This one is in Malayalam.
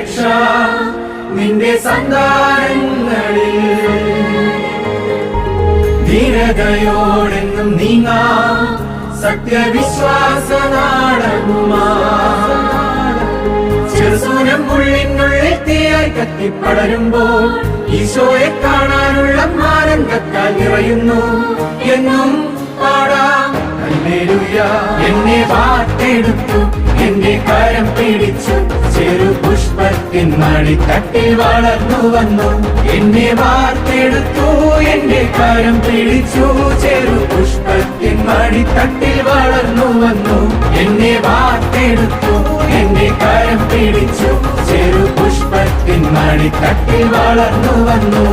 രക്ഷ നിന്റെ സന്താനങ്ങളിൽ. ധീരതയോടെന്നും നീങ്ങാ സത്യവിശ്വാസ നാടകുമാ. ചെറുസൂനം ഉള്ളിനുള്ളിൽ തീയായി കത്തിപ്പടരുമ്പോൾ ഈശോയെ കാണാനുള്ള ആനന്ദത്താൽ നിറയുന്നു. എന്നും പാടാം ഹല്ലേലൂയ. എന്നെ വാർത്തെടുത്തു, എന്റെ കരം പിടിച്ചു, ചെറു പുഷ്പത്തിൻ മടിത്തട്ടിൽ വളർന്നു വന്നു. എന്നെ വാർത്തെടുത്തു, എന്റെ കരം പിടിച്ചു, ചെറു പുഷ്പത്തിൻ മടിത്തട്ടിൽ വളർന്നു വന്നു. എന്നെ വാർത്തെടുത്തു, എന്റെ കരം പിടിച്ചു, ചെറു പുഷ്പത്തിൻ മടിത്തട്ടിൽ വളർന്നു വന്നു.